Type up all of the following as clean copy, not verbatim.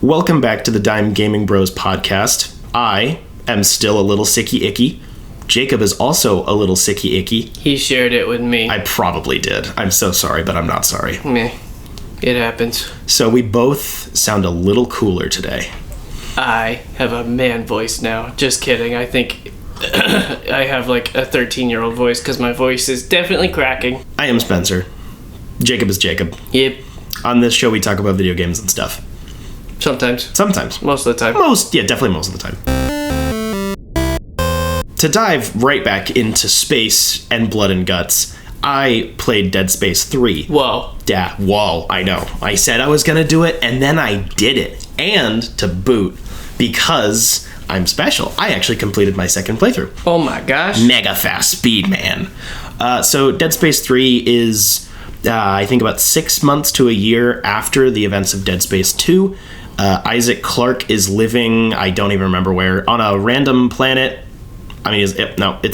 Welcome back to the Dime Gaming Bros podcast. I am still a little sicky icky. Jacob is also a little sicky icky. He shared it with me. I probably did. I'm so sorry, but I'm not sorry. Meh. It happens. So we both sound a little cooler today. I have a man voice now. Just kidding. I think I have like a 13-year-old voice because my voice is definitely cracking. I am Spencer. Jacob is Jacob. Yep. On this show, we talk about video games and stuff. Sometimes. Most of the time. Definitely most of the time. To dive right back into space and blood and guts, I played Dead Space 3. Whoa. Yeah, whoa, I know. I said I was going to do it, and then I did it. And to boot, because I'm special, I actually completed my second playthrough. Oh my gosh. Mega fast speed, man. So Dead Space 3 is, I think, about 6 months to a year after the events of Dead Space 2. Isaac Clarke is living, I don't even remember where, on a random planet. I mean, it's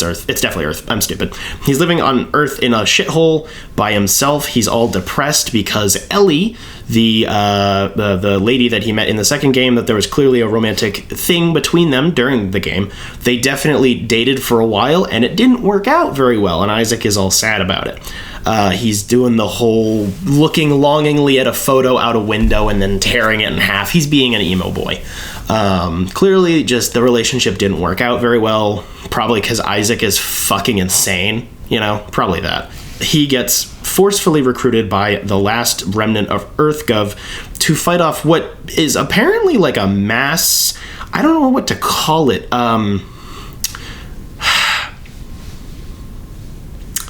Earth. It's definitely Earth. I'm stupid. He's living on Earth in a shithole by himself. He's all depressed because Ellie, the lady that he met in the second game, that there was clearly a romantic thing between them during the game. They definitely dated for a while, and it didn't work out very well, and Isaac is all sad about it. He's doing the whole looking longingly at a photo out a window and then tearing it in half. He's being an emo boy. Clearly, just the relationship didn't work out very well. Probably because Isaac is fucking insane. You know, probably that. He gets forcefully recruited by the last remnant of EarthGov to fight off what is apparently like a mass... I don't know what to call it.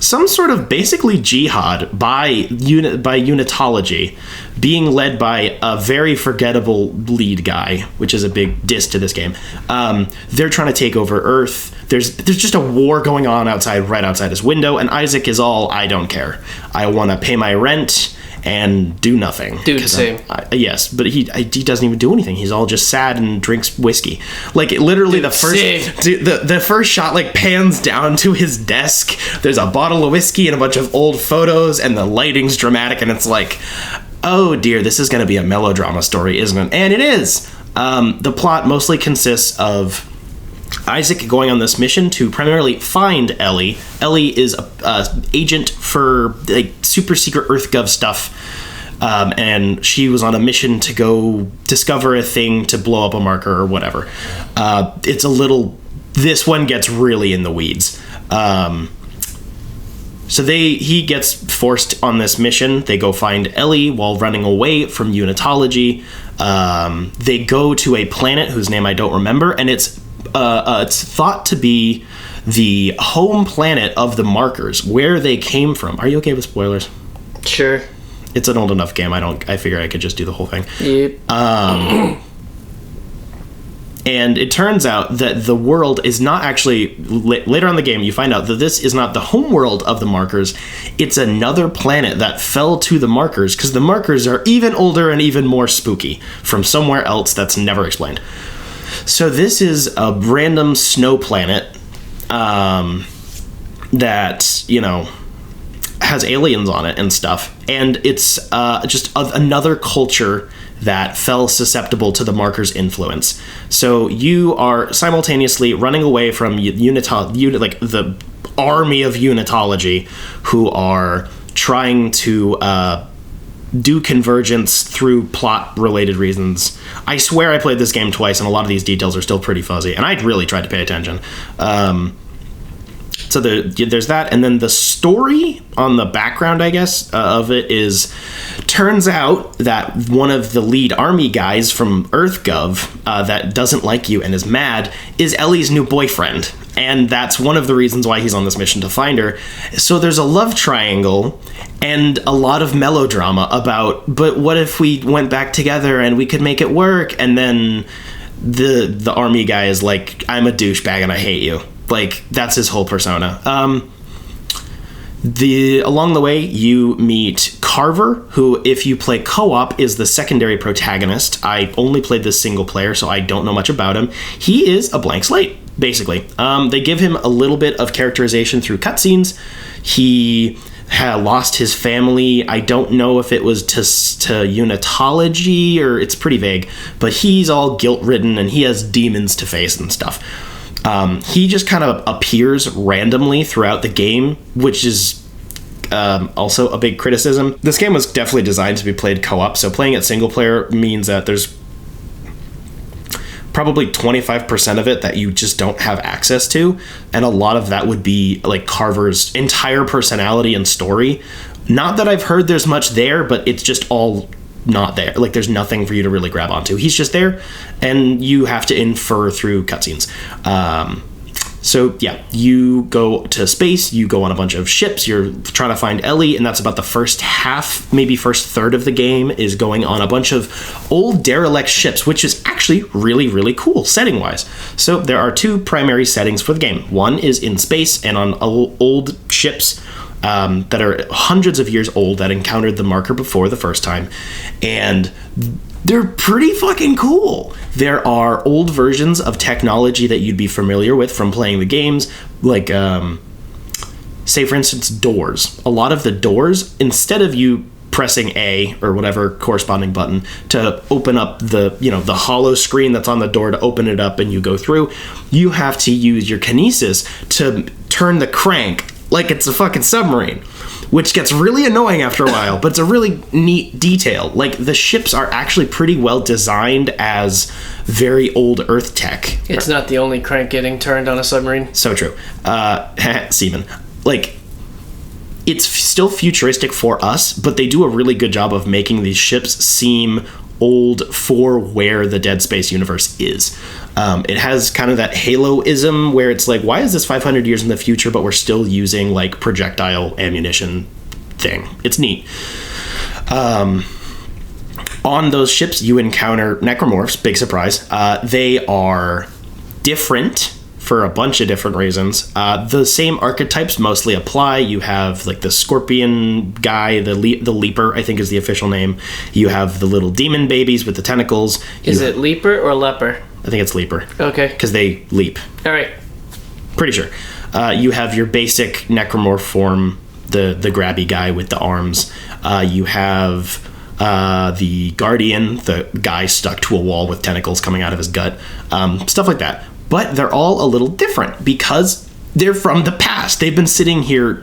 Some sort of basically jihad by unitology, being led by a very forgettable lead guy, which is a big diss to this game. They're trying to take over Earth. There's just a war going on right outside his window, and Isaac is all, I don't care. I want to pay my rent and do nothing. Dude, same. Yes, but he doesn't even do anything. He's all just sad and drinks whiskey. Like, literally, Dude, the first shot, like, pans down to his desk. There's a bottle of whiskey and a bunch of old photos, and the lighting's dramatic, and it's like, oh dear, this is going to be a melodrama story, isn't it? And it is. The plot mostly consists of Isaac going on this mission to primarily find Ellie. Ellie is a agent for like super secret EarthGov stuff, and she was on a mission to go discover a thing to blow up a marker or whatever. This one gets really in the weeds. So he gets forced on this mission. They go find Ellie while running away from unitology. They go to a planet whose name I don't remember, and it's thought to be the home planet of the markers, where they came from. Are you okay with spoilers? Sure. It's an old enough game. I figure I could just do the whole thing. Yep. And it turns out that the world is not actually... Later on in the game, you find out that this is not the home world of the markers. It's another planet that fell to the markers, because the markers are even older and even more spooky from somewhere else that's never explained. So this is a random snow planet that, you know, has aliens on it and stuff. And it's just another culture that fell susceptible to the marker's influence. So you are simultaneously running away from the army of unitology, who are trying to do convergence through plot-related reasons. I swear I played this game twice, and a lot of these details are still pretty fuzzy, and I really tried to pay attention. So there's that, and then the story on the background, I guess, of it is, turns out that one of the lead army guys from EarthGov that doesn't like you and is mad is Ellie's new boyfriend, and that's one of the reasons why he's on this mission to find her. So there's a love triangle and a lot of melodrama about, but what if we went back together and we could make it work? And then the army guy is like, I'm a douchebag and I hate you. Like, that's his whole persona. Along the way, you meet Carver, who, if you play co-op, is the secondary protagonist. I only played this single player, so I don't know much about him. He is a blank slate, basically. They give him a little bit of characterization through cutscenes. He lost his family. I don't know if it was to unitology, or it's pretty vague, but he's all guilt-ridden and he has demons to face and stuff. He just kind of appears randomly throughout the game, which is also a big criticism. This game was definitely designed to be played co-op, so playing it single player means that there's probably 25% of it that you just don't have access to, and a lot of that would be like Carver's entire personality and story. Not that I've heard there's much there, but it's just all not there. Like, there's nothing for you to really grab onto. He's just there, and you have to infer through cutscenes. So yeah, you go to space, you go on a bunch of ships, you're trying to find Ellie, and that's about the first half, maybe first third of the game, is going on a bunch of old derelict ships, which is actually really, really cool setting-wise. So there are two primary settings for the game. One is in space and on old ships that are hundreds of years old that encountered the marker before the first time, and they're pretty fucking cool. There are old versions of technology that you'd be familiar with from playing the games, like, say, for instance, doors. A lot of the doors, instead of you pressing A or whatever corresponding button to open up the hollow screen that's on the door to open it up and you go through, you have to use your kinesis to turn the crank like it's a fucking submarine, which gets really annoying after a while, but it's a really neat detail. Like, the ships are actually pretty well designed as very old Earth tech. It's not the only crank getting turned on a submarine. So true. Seaman. Like, it's still futuristic for us, but they do a really good job of making these ships seem old for where the Dead Space universe is. It has kind of that Halo-ism where it's like, why is this 500 years in the future, but we're still using like projectile ammunition thing? It's neat. On those ships, you encounter necromorphs. Big surprise. They are different for a bunch of different reasons. The same archetypes mostly apply. You have like the scorpion guy, the leaper, I think is the official name. You have the little demon babies with the tentacles. Is it leaper or leper? I think it's leaper. Okay. Because they leap. All right. Pretty sure. You have your basic necromorph form, the grabby guy with the arms. You have the guardian, the guy stuck to a wall with tentacles coming out of his gut. Stuff like that. But they're all a little different because they're from the past. They've been sitting here,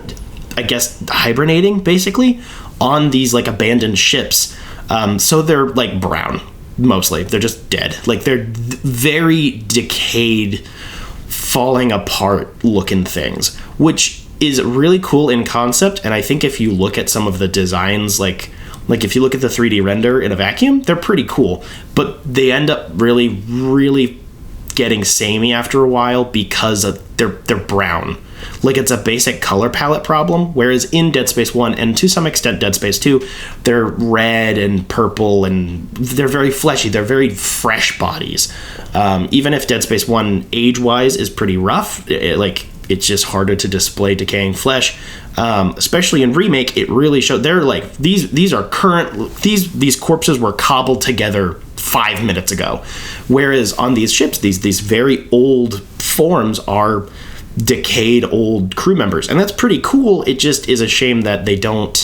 I guess, hibernating, basically, on these, like, abandoned ships. So they're, like, brown, mostly. They're just dead. Like, they're very decayed, falling apart looking things, which is really cool in concept. And I think if you look at some of the designs, like if you look at the 3D render in a vacuum, they're pretty cool. But they end up really, really getting samey after a while because they're brown. Like, it's a basic color palette problem, whereas in Dead Space 1 and to some extent Dead Space 2, they're red and purple and they're very fleshy. They're very fresh bodies. Even if Dead Space 1 age-wise is pretty rough, it's just harder to display decaying flesh. Especially in Remake, it really showed. They're like, these are current. These corpses were cobbled together 5 minutes ago, whereas on these ships, these very old forms are decayed old crew members, and that's pretty cool. It just is a shame that they don't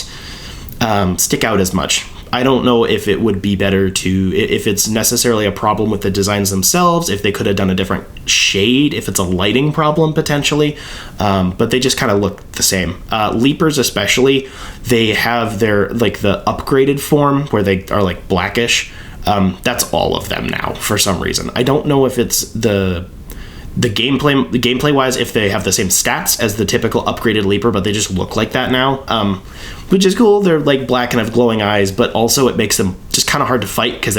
stick out as much. I don't know if it would be better if it's necessarily a problem with the designs themselves, if they could have done a different shade, if it's a lighting problem potentially, but they just kind of look the same. Leapers especially, they have their, like, the upgraded form where they are like blackish. That's all of them now for some reason. I don't know if it's the gameplay wise, if they have the same stats as the typical upgraded leaper, but they just look like that now, which is cool. They're like black and have glowing eyes, but also it makes them just kind of hard to fight because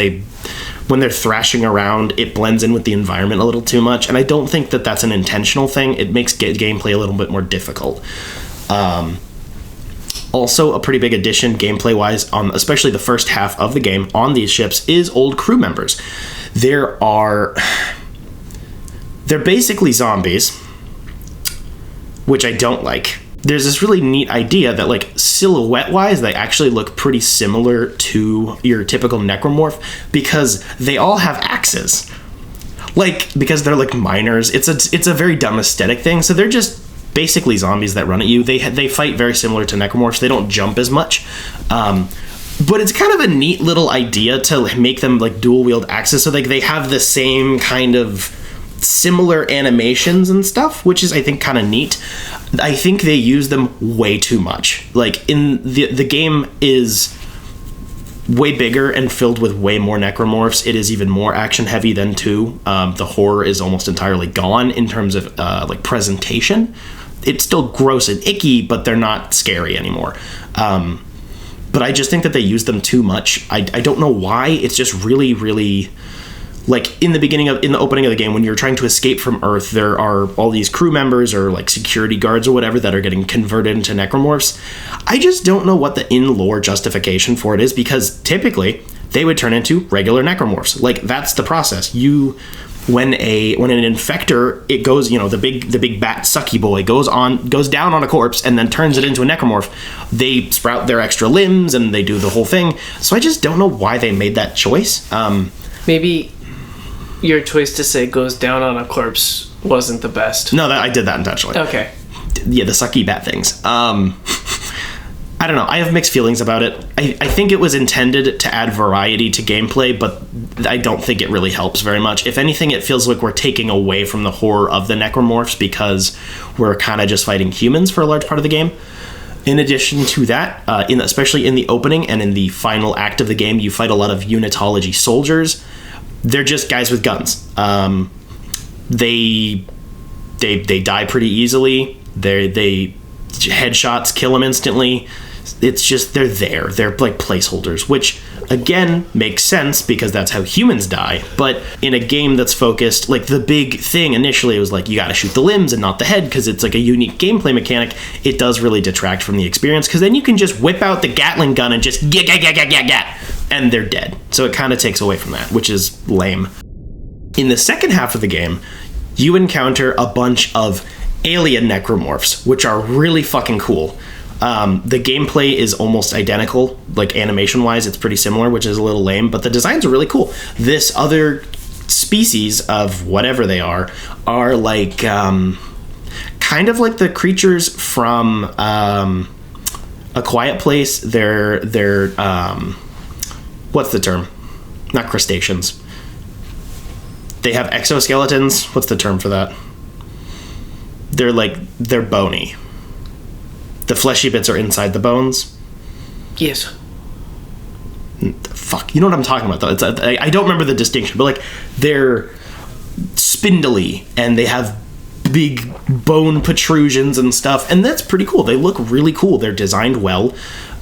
when they're thrashing around, it blends in with the environment a little too much, and I don't think that that's an intentional thing. It makes gameplay a little bit more difficult. Also, a pretty big addition gameplay-wise, especially the first half of the game on these ships, is old crew members. They're basically zombies, which I don't like. There's this really neat idea that, like, silhouette-wise, they actually look pretty similar to your typical necromorph because they all have axes. Like, because they're, like, miners. It's a very dumb aesthetic thing, so they're just basically zombies that run at you. They fight very similar to necromorphs. They don't jump as much. But it's kind of a neat little idea to make them like dual wield axes, so like they have the same kind of similar animations and stuff, which is, I think, kind of neat. I think they use them way too much. Like, in the game is way bigger and filled with way more necromorphs. It is even more action heavy than 2. The horror is almost entirely gone in terms of like presentation. It's still gross and icky, but they're not scary anymore. But I just think that they use them too much. I don't know why. It's just really, really... Like, in the opening of the game, when you're trying to escape from Earth, there are all these crew members or, like, security guards or whatever that are getting converted into necromorphs. I just don't know what the in-lore justification for it is, because typically they would turn into regular necromorphs. Like, that's the process. When an infector, it goes, the big bat sucky boy goes down on a corpse and then turns it into a necromorph, they sprout their extra limbs and they do the whole thing. So I just don't know why they made that choice. Maybe your choice to say goes down on a corpse wasn't the best. No, I did that intentionally. Okay. Yeah, the sucky bat things. I don't know. I have mixed feelings about it. I think it was intended to add variety to gameplay, but I don't think it really helps very much. If anything, it feels like we're taking away from the horror of the necromorphs because we're kind of just fighting humans for a large part of the game. In addition to that, especially in the opening and in the final act of the game, you fight a lot of unitology soldiers. They're just guys with guns. They die pretty easily. They headshots kill them instantly. It's just they're there. They're like placeholders, which again makes sense because that's how humans die. But in a game that's focused, like the big thing initially was like you got to shoot the limbs and not the head because it's like a unique gameplay mechanic. It does really detract from the experience because then you can just whip out the Gatling gun and just get, and they're dead. So it kind of takes away from that, which is lame. In the second half of the game, you encounter a bunch of alien necromorphs, which are really fucking cool. The gameplay is almost identical, like animation-wise, it's pretty similar, which is a little lame, but the designs are really cool. This other species of whatever they are like, kind of like the creatures from A Quiet Place. They're what's the term? Not crustaceans. They have exoskeletons. What's the term for that? They're bony. The fleshy bits are inside the bones. Yes. Fuck, you know what I'm talking about, though. I don't remember the distinction, but like they're spindly and they have big bone protrusions and stuff, and that's pretty cool. They look really cool. They're designed well.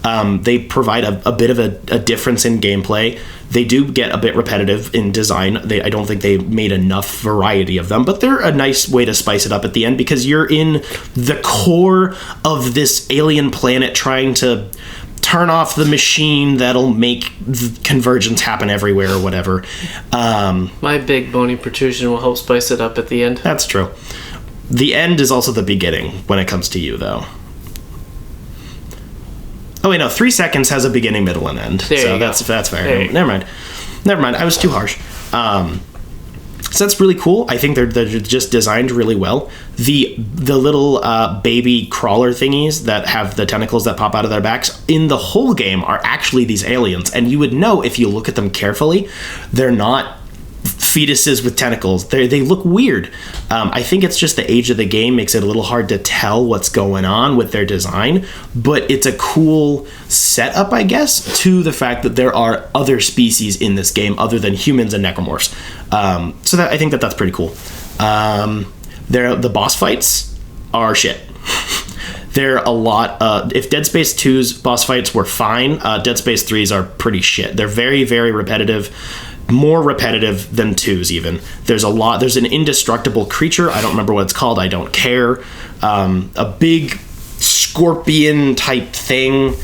They provide a bit of a difference in gameplay. They do get a bit repetitive in design. I don't think they made enough variety of them, but they're a nice way to spice it up at the end because you're in the core of this alien planet trying to turn off the machine that'll make the convergence happen everywhere or whatever. My big bony protrusion will help spice it up at the end. That's true. The end is also the beginning when it comes to you, though. Oh wait, no. 3 seconds has a beginning, middle, and end. So that's fair. Never mind. I was too harsh. So that's really cool. I think they're just designed really well. The little baby crawler thingies that have the tentacles that pop out of their backs in the whole game are actually these aliens, and you would know if you look at them carefully. They're not fetuses with tentacles. They look weird. I think it's just the age of the game makes it a little hard to tell what's going on with their design, but it's a cool setup, I guess, to the fact that there are other species in this game other than humans and necromorphs. So that I think that's pretty cool. The boss fights are shit. They're a lot. If Dead Space 2's boss fights were fine, Dead Space 3's are pretty shit. They're very, very repetitive. More repetitive than 2's even. There's an indestructible creature. I don't remember what it's called. I don't care. A big scorpion type thing,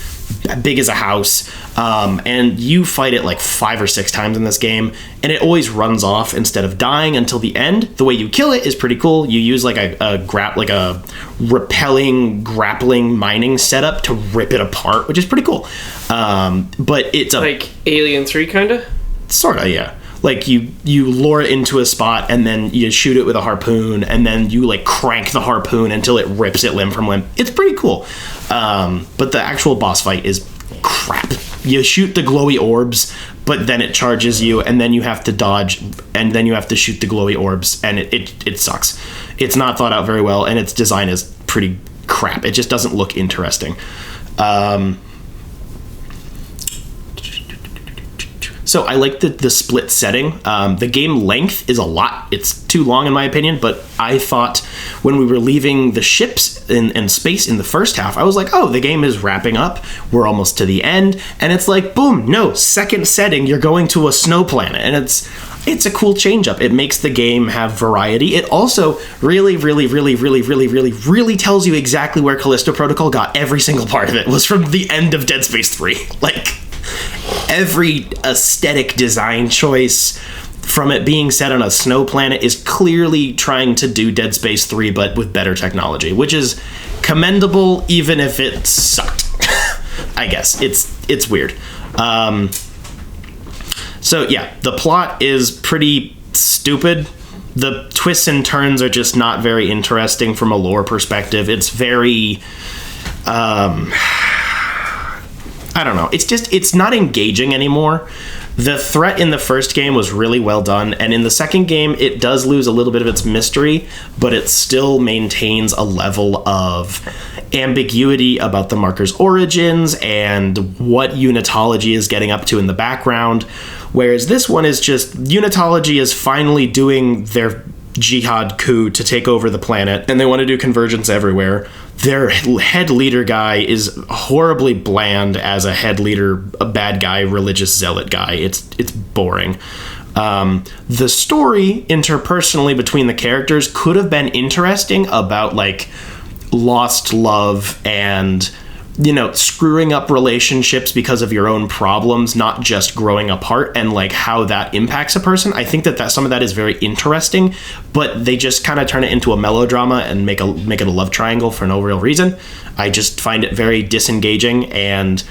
big as a house. And you fight it like 5 or 6 times in this game, and it always runs off instead of dying until the end. The way you kill it is pretty cool. You use like a repelling grappling mining setup to rip it apart, which is pretty cool. But it's like Alien 3 kinda? Sorta, yeah. Like you lure it into a spot and then you shoot it with a harpoon and then you like crank the harpoon until it rips it limb from limb. It's pretty cool. But the actual boss fight is crap. You shoot the glowy orbs, but then it charges you, and then you have to dodge, and then you have to shoot the glowy orbs, and it sucks. It's not thought out very well, and its design is pretty crap. It just doesn't look interesting. So I like the split setting. The game length is a lot. It's too long in my opinion, but I thought when we were leaving the ships in space in the first half, I was like, oh, the game is wrapping up. We're almost to the end. And it's like, boom, no, second setting, you're going to a snow planet. And it's a cool change up. It makes the game have variety. It also really tells you exactly where Callisto Protocol got every single part of it was from the end of Dead Space 3. Like, every aesthetic design choice from it being set on a snow planet is clearly trying to do Dead Space 3 but with better technology, which is commendable even if it sucked. I guess it's weird. So yeah, the plot is pretty stupid. The twists and turns are just not very interesting from a lore perspective. It's very I don't know. It's not engaging anymore. The threat in the first game was really well done, and in the second game, it does lose a little bit of its mystery, but it still maintains a level of ambiguity about the marker's origins and what Unitology is getting up to in the background, whereas this one is just, Unitology is finally doing their jihad coup to take over the planet, and they want to do convergence everywhere. Their head leader guy is horribly bland as a head leader, a bad guy, religious zealot guy. It's boring. The story interpersonally between the characters could have been interesting about like lost love and, you know, screwing up relationships because of your own problems, not just growing apart, and like how that impacts a person. I think that some of that is very interesting, but they just kind of turn it into a melodrama and make it a love triangle for no real reason. I just find it very disengaging, and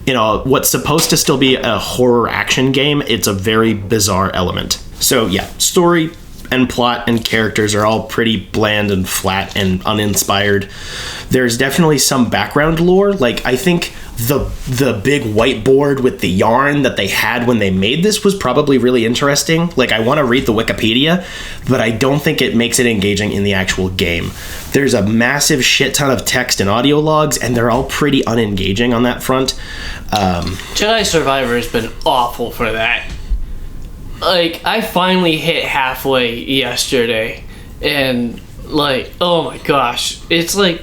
you know, what's supposed to still be a horror action game, it's a very bizarre element. So yeah, story and plot and characters are all pretty bland and flat and uninspired. There's definitely some background lore. Like, I think the big whiteboard with the yarn that they had when they made this was probably really interesting. Like, I want to read the Wikipedia, but I don't think it makes it engaging in the actual game. There's a massive shit ton of text and audio logs, and they're all pretty unengaging on that front. Jedi Survivor has been awful for that. Like, I finally hit halfway yesterday, and like, oh my gosh, it's like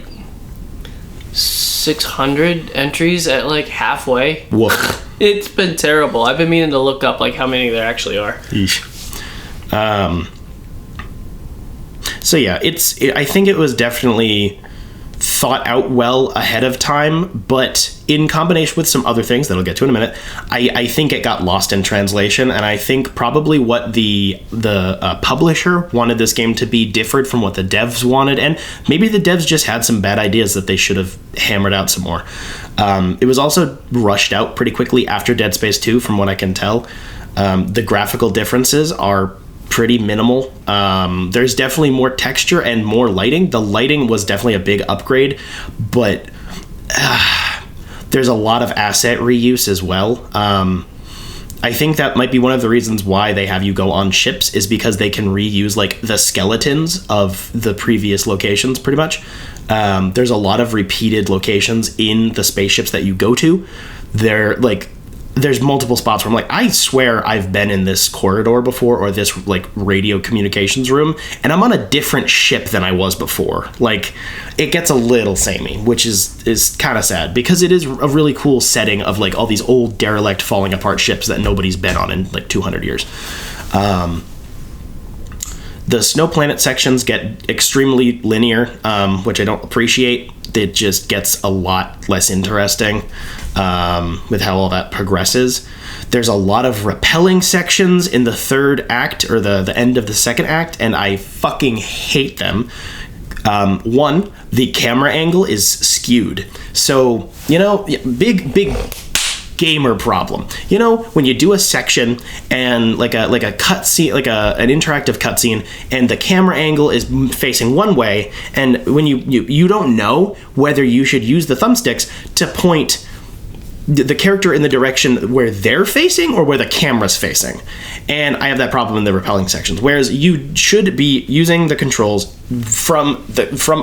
600 entries at like halfway. Woof. It's been terrible. I've been meaning to look up like how many there actually are. Eesh. So yeah, I think it was definitely thought out well ahead of time, but in combination with some other things that I'll get to in a minute, I think it got lost in translation, and I think probably what the publisher wanted this game to be differed from what the devs wanted, and maybe the devs just had some bad ideas that they should have hammered out some more. It was also rushed out pretty quickly after Dead Space 2, from what I can tell. The graphical differences are pretty minimal. There's definitely more texture and more lighting. The lighting was definitely a big upgrade, but there's a lot of asset reuse as well. I think that might be one of the reasons why they have you go on ships, is because they can reuse like the skeletons of the previous locations pretty much. There's a lot of repeated locations in the spaceships that you go to. There's multiple spots where I'm like, I swear I've been in this corridor before, or this like radio communications room, and I'm on a different ship than I was before. Like, it gets a little samey, which is kind of sad, because it is a really cool setting of like all these old derelict falling apart ships that nobody's been on in like 200 years. The snow planet sections get extremely linear, which I don't appreciate. It just gets a lot less interesting with how all that progresses. There's a lot of repelling sections in the third act, or the end of the second act, and I fucking hate them. One, the camera angle is skewed. So, you know, big gamer problem. You know, when you do a section and like a cutscene, like an interactive cutscene, and the camera angle is facing one way, and when you don't know whether you should use the thumbsticks to point the character in the direction where they're facing or where the camera's facing. And I have that problem in the repelling sections, whereas you should be using the controls from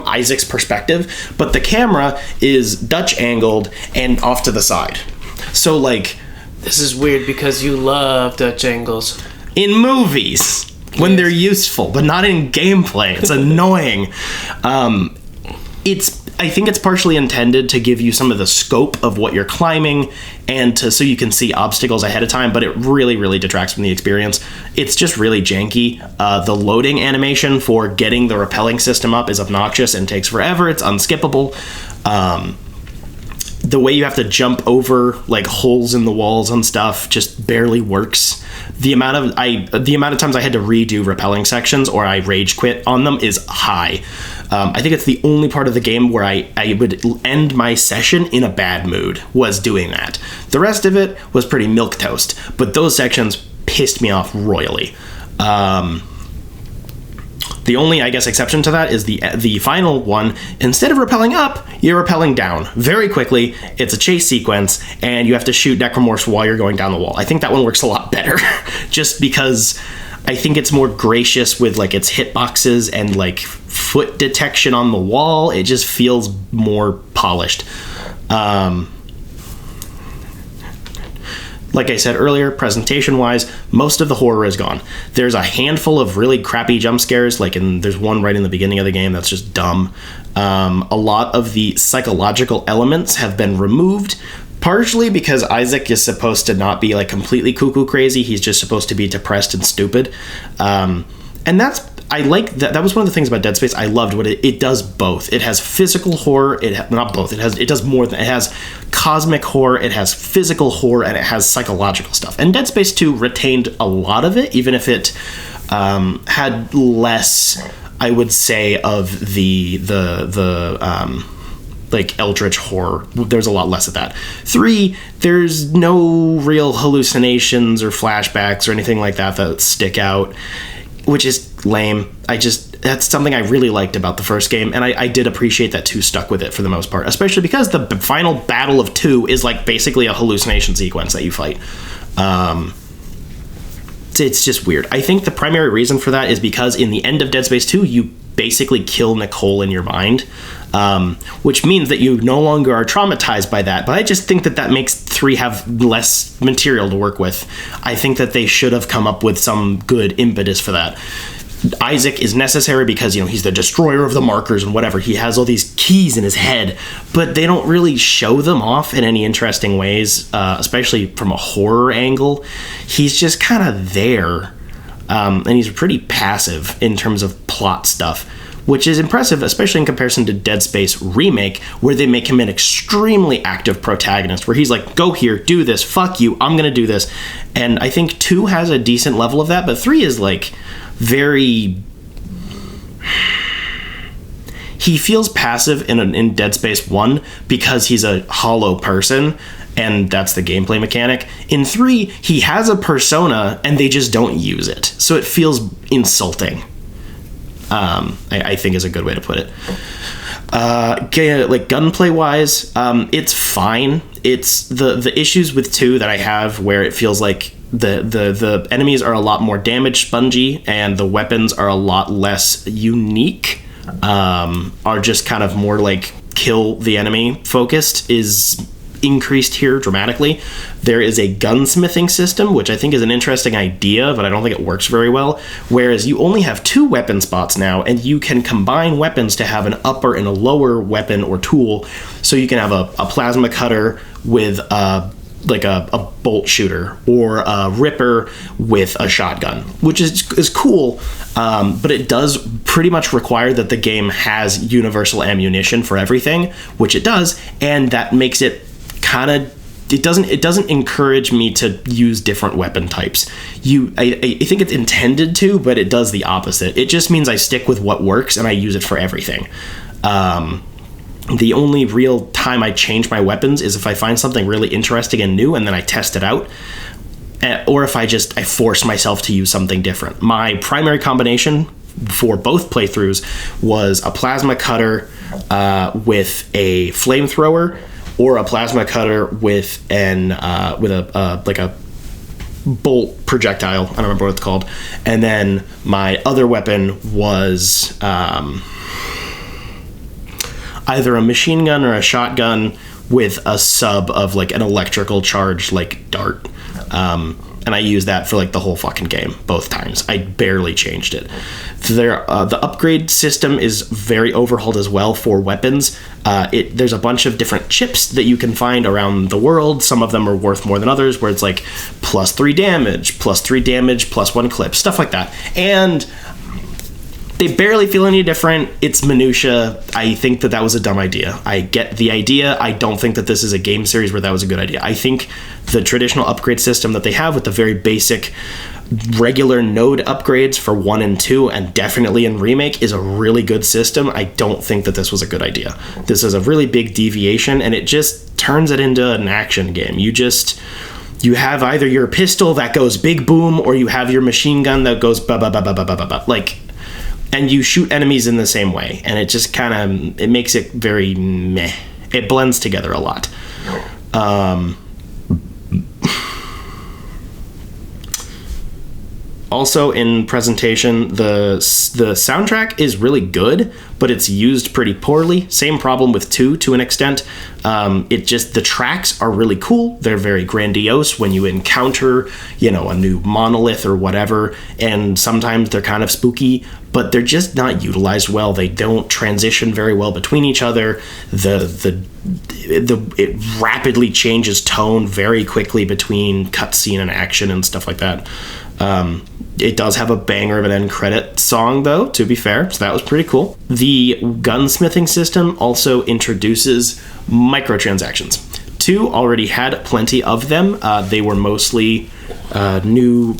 Isaac's perspective, but the camera is Dutch angled and off to the side. So like, this is weird because you love Dutch angles in movies when they're useful, but not in gameplay. It's annoying. I think it's partially intended to give you some of the scope of what you're climbing and so you can see obstacles ahead of time, but it really, really detracts from the experience. It's just really janky. The loading animation for getting the repelling system up is obnoxious and takes forever. It's unskippable. The way you have to jump over like holes in the walls and stuff just barely works. The amount of times I had to redo repelling sections or I rage quit on them is high. I think it's the only part of the game where I would end my session in a bad mood, was doing that. The rest of it was pretty milquetoast, but those sections pissed me off royally. The only, I guess, exception to that is the final one. Instead of rappelling up, you're rappelling down very quickly. It's a chase sequence, and you have to shoot necromorphs while you're going down the wall. I think that one works a lot better, just because I think it's more gracious with like its hitboxes and like foot detection on the wall. It just feels more polished. Like I said earlier, presentation-wise, most of the horror is gone. There's a handful of really crappy jump scares, there's one right in the beginning of the game that's just dumb. A lot of the psychological elements have been removed, partially because Isaac is supposed to not be like completely cuckoo crazy. He's just supposed to be depressed and stupid. And I like that. That was one of the things about Dead Space. I loved what it does both. It has physical horror. Not both. It does more than it has cosmic horror. It has physical horror, and it has psychological stuff. And Dead Space 2 retained a lot of it, even if it had less, I would say, of the like eldritch horror. There's a lot less of that. 3, there's no real hallucinations or flashbacks or anything like that stick out, which is lame. That's something I really liked about the first game, and I did appreciate that 2 stuck with it for the most part, especially because the final battle of 2 is like basically a hallucination sequence that you fight. It's just weird. I think the primary reason for that is because in the end of Dead Space 2, you basically kill Nicole in your mind, which means that you no longer are traumatized by that. But I just think that makes 3 have less material to work with. I think that they should have come up with some good impetus for that. Isaac is necessary because, he's the destroyer of the markers and whatever. He has all these keys in his head, but they don't really show them off in any interesting ways, especially from a horror angle. He's just kind of there, and he's pretty passive in terms of plot stuff, which is impressive, especially in comparison to Dead Space Remake, where they make him an extremely active protagonist, where he's like, go here, do this, fuck you, I'm gonna do this. And I think 2 has a decent level of that, but 3 is like very... He feels passive in Dead Space 1 because he's a hollow person, and that's the gameplay mechanic. In 3, he has a persona, and they just don't use it. So it feels insulting. I think is a good way to put it. Like gunplay wise, it's fine. It's the issues with 2 that I have where it feels like the enemies are a lot more damage spongy and the weapons are a lot less unique, are just kind of more like kill the enemy focused, is increased here dramatically. There is a gunsmithing system, which I think is an interesting idea, but I don't think it works very well, whereas you only have 2 weapon spots now, and you can combine weapons to have an upper and a lower weapon or tool. So you can have a plasma cutter with like a bolt shooter, or a ripper with a shotgun, which is cool, but it does pretty much require that the game has universal ammunition for everything, which it does, and that makes it kind of, it doesn't encourage me to use different weapon types. I think it's intended to, but it does the opposite. It just means I stick with what works and I use it for everything. The only real time I change my weapons is if I find something really interesting and new and then I test it out, or if I force myself to use something different. My primary combination for both playthroughs was a plasma cutter with a flamethrower, or a plasma cutter with a bolt projectile. I don't remember what it's called. And then my other weapon was either a machine gun or a shotgun with a sub of like an electrical charge, like dart. And I used that for like the whole fucking game, both times. I barely changed it. The upgrade system is very overhauled as well for weapons. There's a bunch of different chips that you can find around the world. Some of them are worth more than others, where it's like +3 damage, +3 damage, +1 clip, stuff like that. And they barely feel any different. It's minutia. I think that was a dumb idea. I get the idea. I don't think that this is a game series where that was a good idea. I think the traditional upgrade system that they have with the very basic regular node upgrades for 1 and 2, and definitely in Remake, is a really good system. I don't think that this was a good idea. This is a really big deviation, and it just turns it into an action game. You have either your pistol that goes big boom, or you have your machine gun that goes ba ba ba ba ba ba ba ba. Like, and you shoot enemies in the same way, and it just kind of, it makes it very meh. It blends together a lot. Also in presentation, the soundtrack is really good, but it's used pretty poorly. Same problem with 2 to an extent. The tracks are really cool. They're very grandiose when you encounter, a new monolith or whatever, and sometimes they're kind of spooky, but they're just not utilized well. They don't transition very well between each other. It rapidly changes tone very quickly between cutscene and action and stuff like that. It does have a banger of an end credit song, though, to be fair, so that was pretty cool. The gunsmithing system also introduces microtransactions. 2 already had plenty of them. They were mostly new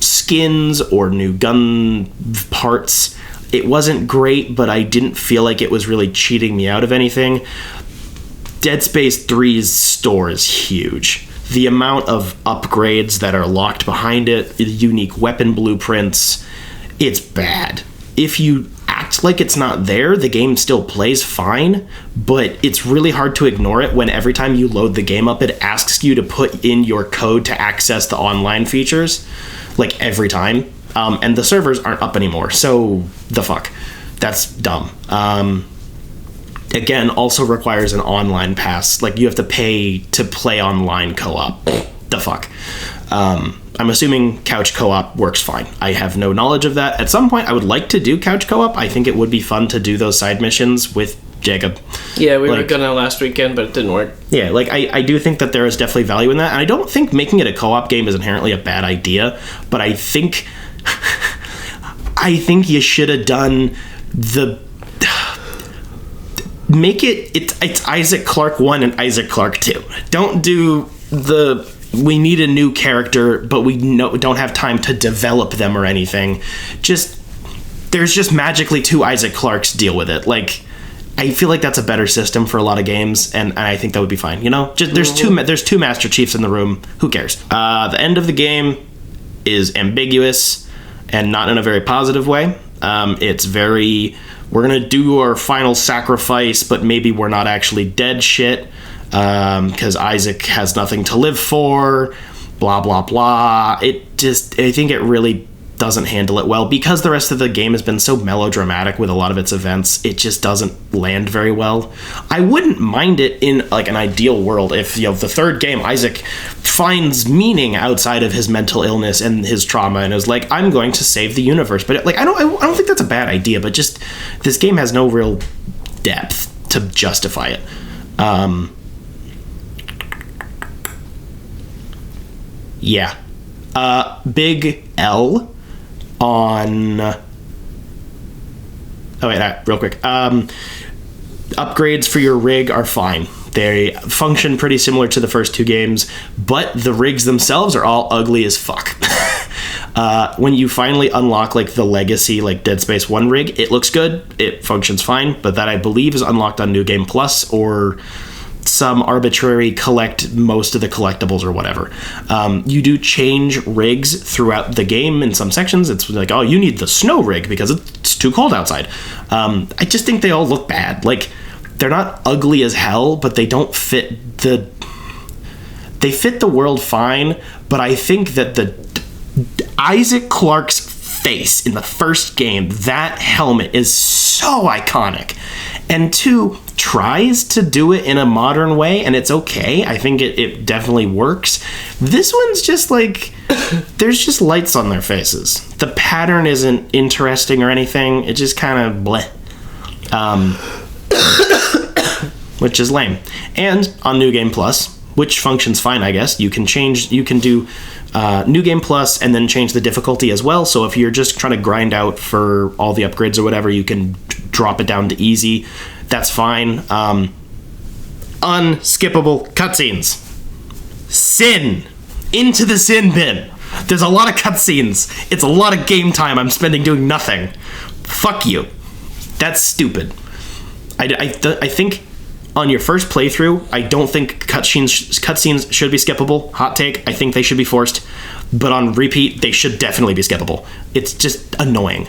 skins or new gun parts. It wasn't great, but I didn't feel like it was really cheating me out of anything. Dead Space 3's store is huge. The amount of upgrades that are locked behind it, unique weapon blueprints, it's bad. If you act like it's not there, the game still plays fine, but it's really hard to ignore it when every time you load the game up, it asks you to put in your code to access the online features, like every time. And the servers aren't up anymore, so the fuck. That's dumb. Again, also requires an online pass. Like, you have to pay to play online co-op. The fuck. I'm assuming couch co-op works fine. I have no knowledge of that. At some point, I would like to do couch co-op. I think it would be fun to do those side missions with Jacob. Yeah, we were gonna last weekend, but it didn't work. Yeah, I do think that there is definitely value in that. And I don't think making it a co-op game is inherently a bad idea. But I think... I think you should have done the... Make it's Isaac Clarke 1 and Isaac Clarke 2. Don't do we need a new character, but we don't have time to develop them or anything. There's just magically 2 Isaac Clarkes, deal with it. Like, I feel like that's a better system for a lot of themes, and I think that would be fine. There's two Master Chiefs in the room. Who cares? The end of the game is ambiguous and not in a very positive way. It's very... We're going to do our final sacrifice, but maybe we're not actually dead shit, because Isaac has nothing to live for, blah, blah, blah. I think it really doesn't handle it well. Because the rest of the game has been so melodramatic with a lot of its events, it just doesn't land very well. I wouldn't mind it in, like, an ideal world if, the third game, Isaac finds meaning outside of his mental illness and his trauma and is like, I'm going to save the universe. But, I don't think that's a bad idea, but just this game has no real depth to justify it. Yeah. Big L on... real quick. Upgrades for your rig are fine. They function pretty similar to the first 2 games, but the rigs themselves are all ugly as fuck. When you finally unlock like the legacy like Dead Space 1 rig, it looks good, it functions fine, but that I believe is unlocked on New Game Plus or some arbitrary collect most of the collectibles or whatever. You do change rigs throughout the game in some sections. It's like, oh, you need the snow rig because it's too cold outside. I just think they all look bad. Like, they're not ugly as hell, but they don't fit they fit the world fine, but I think that the Isaac Clarke's face in the first game, that helmet is so iconic. And 2, tries to do it in a modern way, and it's okay. I think it definitely works. This one's just like, there's just lights on their faces. The pattern isn't interesting or anything. It just kind of bleh. Which is lame. And on New Game Plus, which functions fine, I guess, you can do New Game Plus and then change the difficulty as well. So if you're just trying to grind out for all the upgrades or whatever, you can drop it down to easy. That's fine. Unskippable cutscenes. Sin. Into the sin bin. There's a lot of cutscenes. It's a lot of game time I'm spending doing nothing. Fuck you. That's stupid. I think on your first playthrough, I don't think cutscenes should be skippable. Hot take. I think they should be forced. But on repeat, they should definitely be skippable. It's just annoying.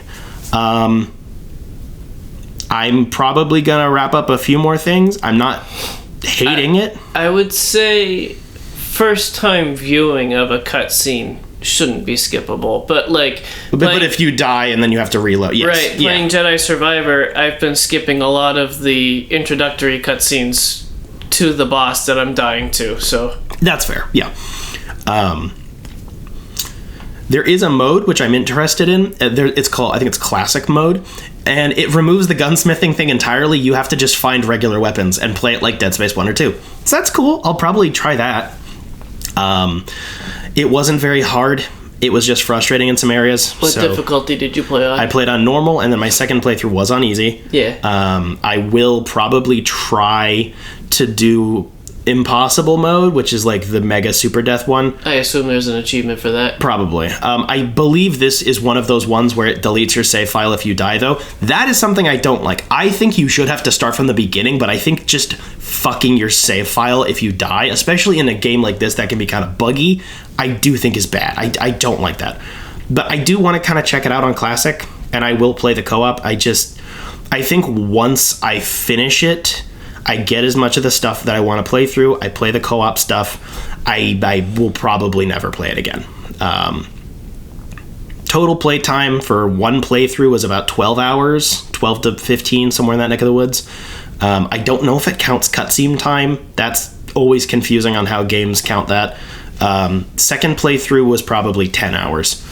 I'm probably going to wrap up a few more things. I'm not hating it. I would say first time viewing of a cutscene shouldn't be skippable, but but if you die and then you have to reload, yes. Right, playing Jedi Survivor, I've been skipping a lot of the introductory cutscenes to the boss that I'm dying to, so that's fair. Yeah. There is a mode which I'm interested in. I think it's classic mode, and it removes the gunsmithing thing entirely. You have to just find regular weapons and play it like Dead Space 1 or 2. So that's cool. I'll probably try that. It wasn't very hard. It was just frustrating in some areas. What difficulty did you play on? I played on normal, and then my second playthrough was on easy. Yeah. I will probably try to do impossible mode, which is like the mega super death one. I assume there's an achievement for that. Probably. I believe this is one of those ones where it deletes your save file if you die, though. That is something I don't like. I think you should have to start from the beginning, but I think just fucking your save file if you die, especially in a game like this that can be kind of buggy, I do think is bad. I don't like that. But I do want to kind of check it out on Classic, and I will play the co-op. I think once I finish it, I get as much of the stuff that I want to play through. I play the co-op stuff. I will probably never play it again. Total play time for one playthrough was about 12 hours, 12 to 15, somewhere in that neck of the woods. I don't know if it counts cutscene time. That's always confusing on how games count that. Second playthrough was probably 10 hours.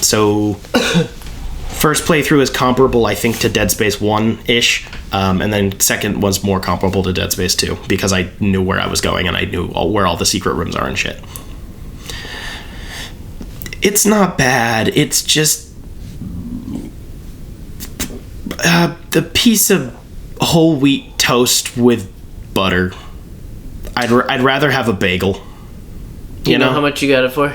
So first playthrough is comparable, I think, to Dead Space 1-ish. And then second was more comparable to Dead Space 2 because I knew where I was going and I knew where all the secret rooms are and shit. It's not bad. It's just the piece of whole wheat toast with butter. I'd rather have a bagel. You know how much you got it for?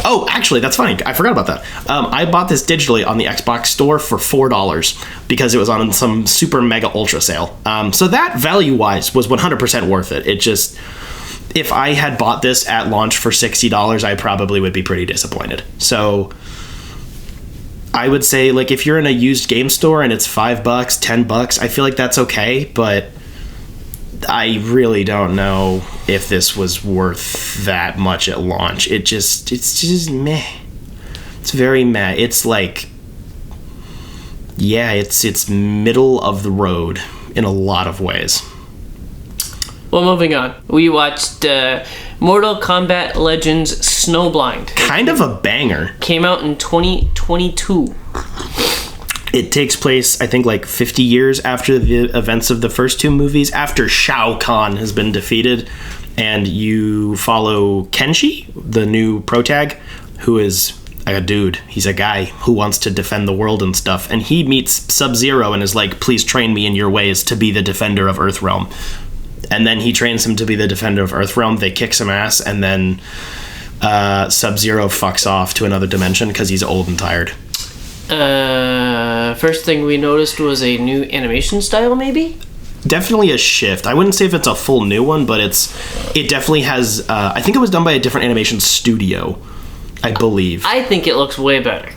Oh, actually, that's funny. I forgot about that. I bought this digitally on the Xbox store for $4 because it was on some super mega ultra sale. So that value-wise was 100% worth it. It just, if I had bought this at launch for $60, I probably would be pretty disappointed. So I would say, like, if you're in a used game store and it's $5, $10, I feel like that's okay, but I really don't know if this was worth that much at launch. It's just meh. It's very meh. It's like, yeah, it's middle of the road in a lot of ways. Well, moving on. We watched Mortal Kombat Legends Snowblind. Kind of a banger. Came out in 2022. It takes place, I think, like 50 years after the events of the first two movies, after Shao Kahn has been defeated, and you follow Kenshi, the new protag, who is a dude. He's a guy who wants to defend the world and stuff, and he meets Sub-Zero and is like, please train me in your ways to be the defender of Earthrealm. And then he trains him to be the defender of Earthrealm. They kick some ass, and then Sub-Zero fucks off to another dimension because he's old and tired. First thing we noticed was a new animation style, maybe? Definitely a shift. I wouldn't say if it's a full new one, but it definitely has... I think it was done by a different animation studio, I believe. I think it looks way better.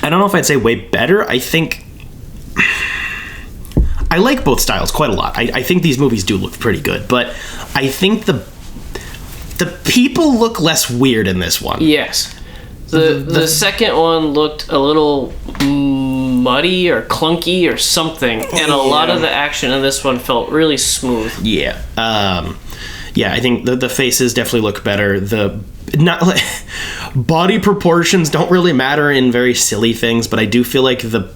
I don't know if I'd say way better. I think... I like both styles quite a lot. I think these movies do look pretty good, but I think the people look less weird in this one. Yes. The second one looked a little muddy or clunky or something, and a lot of the action in this one felt really smooth. Yeah. I think the faces definitely look better. Body proportions don't really matter in very silly things, but I do feel like the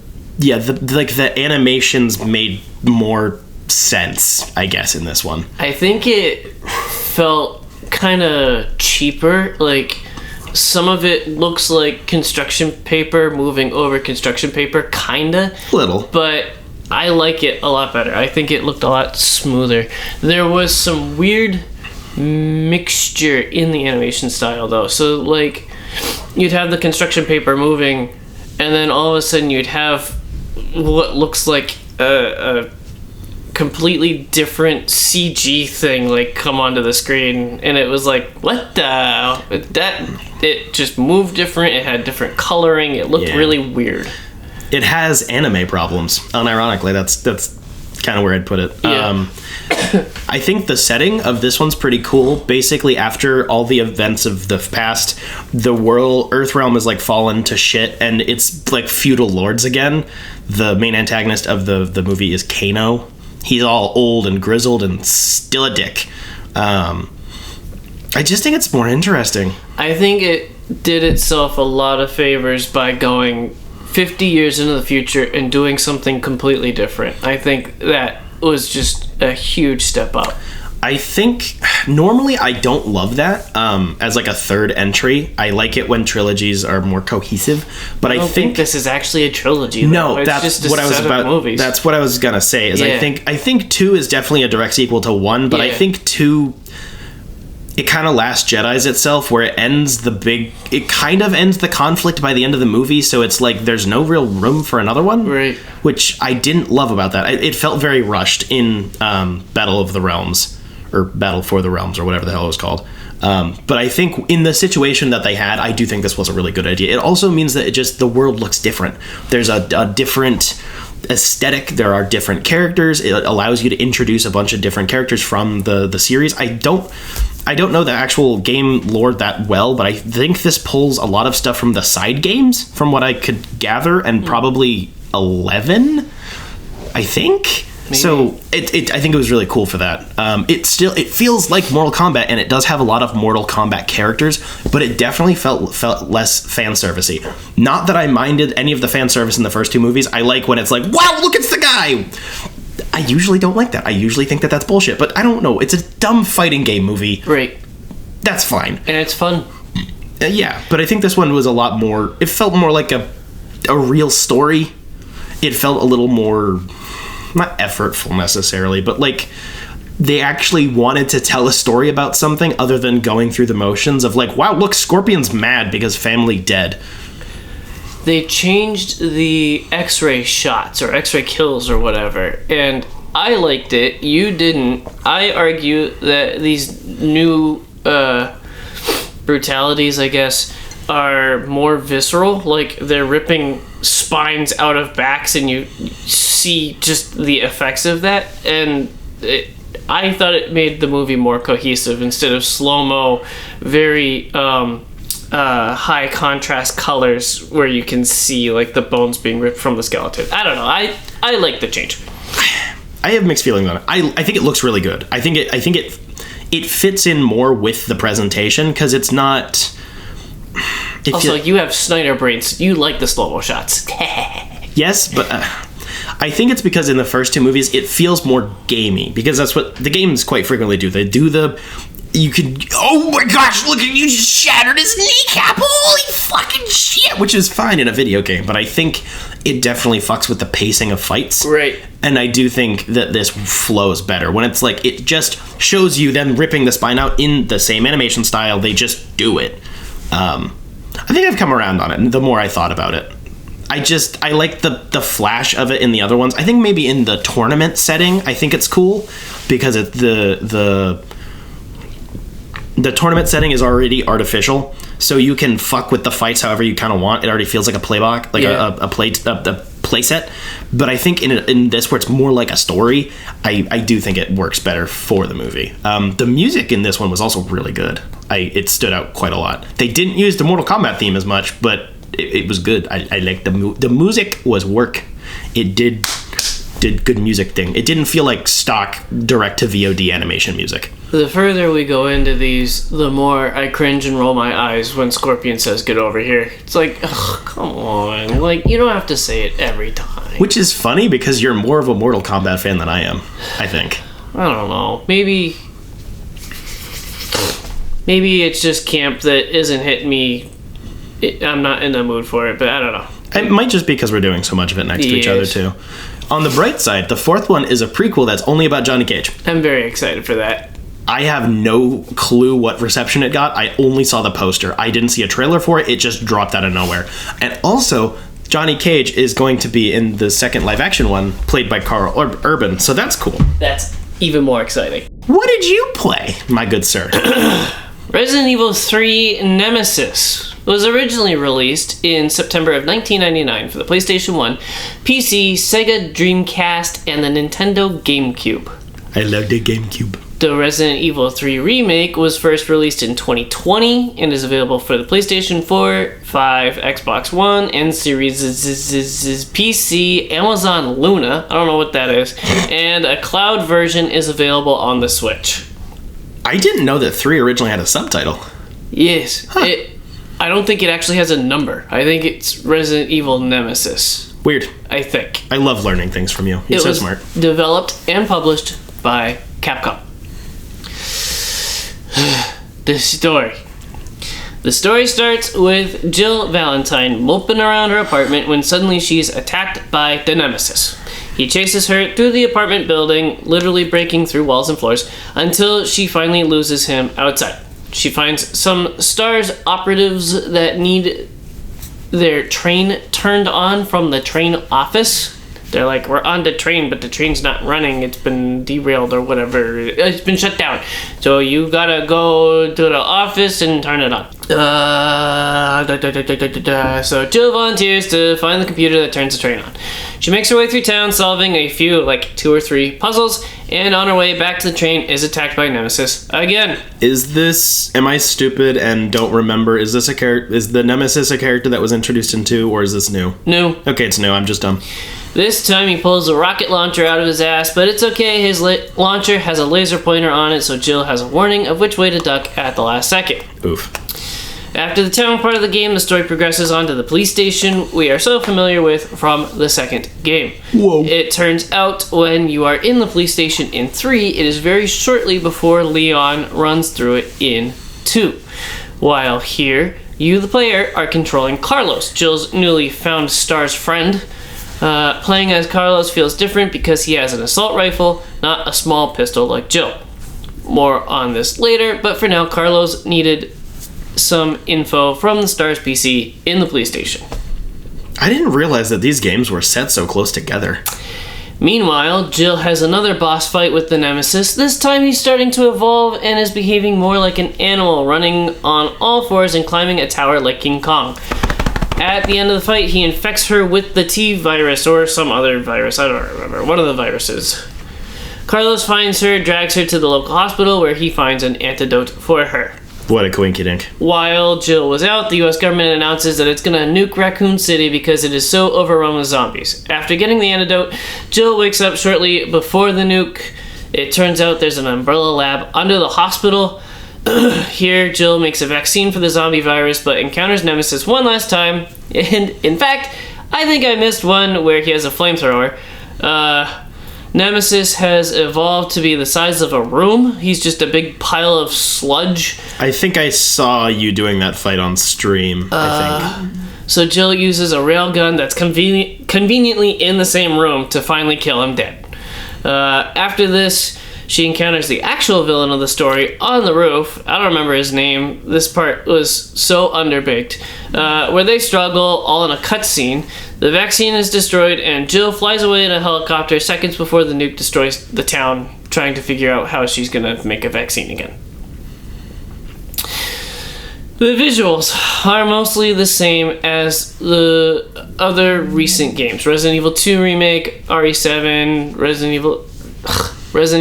animations made more sense, I guess, in this one. I think it felt kind of cheaper. Like, some of it looks like construction paper moving over construction paper, kinda. Little. But I like it a lot better. I think it looked a lot smoother. There was some weird mixture in the animation style, though. So, like, you'd have the construction paper moving, and then all of a sudden you'd have what looks like a completely different CG thing like come onto the screen, and it was like, what the... It just moved different, it had different coloring, it looked really weird. It has anime problems, unironically. That's kind of where I'd put it. Yeah. I think the setting of this one's pretty cool. Basically, after all the events of the past, the Earth realm is like fallen to shit, and it's like feudal lords again. The main antagonist of the movie is Kano. He's all old and grizzled and still a dick. I just think it's more interesting. I think it did itself a lot of favors by going 50 years into the future and doing something completely different. I think that was just a huge step up. I think normally I don't love that as like a third entry. I like it when trilogies are more cohesive, but I don't think this is actually a trilogy. Though. No, it's that's just what I was about. Movies. That's what I was gonna say. Is yeah. I think 2 is definitely a direct sequel to 1, but I think 2, it kind of Last Jedi's itself, where it kind of ends the conflict by the end of the movie, so it's like there's no real room for another one, right? Which I didn't love about that. It felt very rushed in Battle of the Realms, or Battle for the Realms, or whatever the hell it was called. But I think in the situation that they had, I do think this was a really good idea. It also means that the world looks different. There's a different aesthetic. There are different characters. It allows you to introduce a bunch of different characters from the series. I don't know the actual game lore that well, but I think this pulls a lot of stuff from the side games, from what I could gather, and probably 11, I think. Maybe. So I think it was really cool for that. It feels like Mortal Kombat, and it does have a lot of Mortal Kombat characters, but it definitely felt less fan servicey. Not that I minded any of the fan service in the first 2 movies. I like when it's like, wow, look, it's the guy. I usually don't like that. I usually think that that's bullshit, but I don't know. It's a dumb fighting game movie. Right. That's fine. And it's fun. Yeah, but I think this one was a lot more... It felt more like a real story. It felt a little more... Not effortful necessarily, but like they actually wanted to tell a story about something other than going through the motions of like, wow, look, Scorpion's mad because family dead. They changed the X-ray shots or X-ray kills or whatever, and I liked it. You didn't. I argue that these new brutalities, I guess, are more visceral. Like they're ripping spines out of backs, and you see just the effects of that. And I thought it made the movie more cohesive instead of slow-mo, very high contrast colors where you can see like the bones being ripped from the skeleton. I don't know. I like the change. I have mixed feelings on it. I think it looks really good. I think it fits in more with the presentation because it's not. Also, you have Snyder brains. You like the slow-mo shots. Yes, but I think it's because in the first 2 movies it feels more gamey, because that's what the games quite frequently do. They do you could, oh my gosh, look at you, just shattered his kneecap, holy fucking shit, which is fine in a video game, but I think it definitely fucks with the pacing of fights. Right. And I do think that this flows better when it's like, it just shows you them ripping the spine out in the same animation style, they just do it. I think I've come around on it the more I thought about it. I like the flash of it in the other ones. I think maybe in the tournament setting, I think it's cool because the tournament setting is already artificial, so you can fuck with the fights however you kind of want. It already feels like a playbook, like a play set. But I think in this, where it's more like a story, I do think it works better for the movie. The music in this one was also really good. It stood out quite a lot. They didn't use the Mortal Kombat theme as much, but it was good. I liked the music was work. It did good music thing. It didn't feel like stock direct to VOD animation music. The further we go into these, the more I cringe and roll my eyes when Scorpion says, "Get over here." It's like, ugh, come on. Like, you don't have to say it every time. Which is funny because you're more of a Mortal Kombat fan than I am, I think. I don't know. Maybe it's just camp that isn't hitting me. I'm not in the mood for it, but I don't know. It might just be because we're doing so much of it next to each other, too. On the bright side, the fourth one is a prequel that's only about Johnny Cage. I'm very excited for that. I have no clue what reception it got. I only saw the poster. I didn't see a trailer for it. It just dropped out of nowhere. And also, Johnny Cage is going to be in the second live-action one, played by Carl Urban, so that's cool. That's even more exciting. What did you play, my good sir? Resident Evil 3 Nemesis was originally released in September of 1999 for the PlayStation 1, PC, Sega Dreamcast, and the Nintendo GameCube. I love the GameCube. The Resident Evil 3 Remake was first released in 2020 and is available for the PlayStation 4, 5, Xbox One, and Series PC, Amazon Luna, I don't know what that is, and a cloud version is available on the Switch. I didn't know that 3 originally had a subtitle. Yes. Huh. I don't think it actually has a number. I think it's Resident Evil Nemesis. Weird. I think. I love learning things from you. You're so smart. It was developed and published by Capcom. The story. The story starts with Jill Valentine moping around her apartment when suddenly she's attacked by the Nemesis. He chases her through the apartment building, literally breaking through walls and floors, until she finally loses him outside. She finds some STARS operatives that need their train turned on from the train office. They're like, we're on the train, but the train's not running. It's been derailed or whatever. It's been shut down. So you gotta go to the office and turn it on. So Jill volunteers to find the computer that turns the train on. She makes her way through town, solving a few, like 2 or 3 puzzles, and on her way back to the train is attacked by Nemesis again. Am I stupid and don't remember, is the Nemesis a character that was introduced in 2, or is this new? New. Okay, it's new, I'm just dumb. This time he pulls a rocket launcher out of his ass, but it's okay, his launcher has a laser pointer on it, so Jill has a warning of which way to duck at the last second. Oof. After the town part of the game, the story progresses on to the police station we are so familiar with from the second game. Whoa. It turns out when you are in the police station in 3, it is very shortly before Leon runs through it in 2. While here, you the player are controlling Carlos, Jill's newly found STARS friend. Playing as Carlos feels different because he has an assault rifle, not a small pistol like Jill. More on this later, but for now, Carlos needed some info from the STARS PC in the police station. I didn't realize that these games were set so close together. Meanwhile, Jill has another boss fight with the Nemesis. This time he's starting to evolve and is behaving more like an animal, running on all fours and climbing a tower like King Kong. At the end of the fight, he infects her with the T virus or some other virus. I don't remember. One of the viruses. Carlos finds her, drags her to the local hospital where he finds an antidote for her. What a coinkydink. While Jill was out, the US government announces that it's gonna nuke Raccoon City because it is so overrun with zombies. After getting the antidote, Jill wakes up shortly before the nuke. It turns out there's an umbrella lab under the hospital. Here, Jill makes a vaccine for the zombie virus, but encounters Nemesis one last time. And, in fact, I think I missed one where he has a flamethrower. Nemesis has evolved to be the size of a room. He's just a big pile of sludge. I think I saw you doing that fight on stream, I think. So Jill uses a railgun that's conveniently in the same room to finally kill him dead. After this, she encounters the actual villain of the story on the roof. I don't remember his name. This part was so underbaked. Where they struggle, all in a cutscene. The vaccine is destroyed, and Jill flies away in a helicopter seconds before the nuke destroys the town, trying to figure out how she's gonna make a vaccine again. The visuals are mostly the same as the other recent games. Resident Evil 2 Remake, RE7, Resident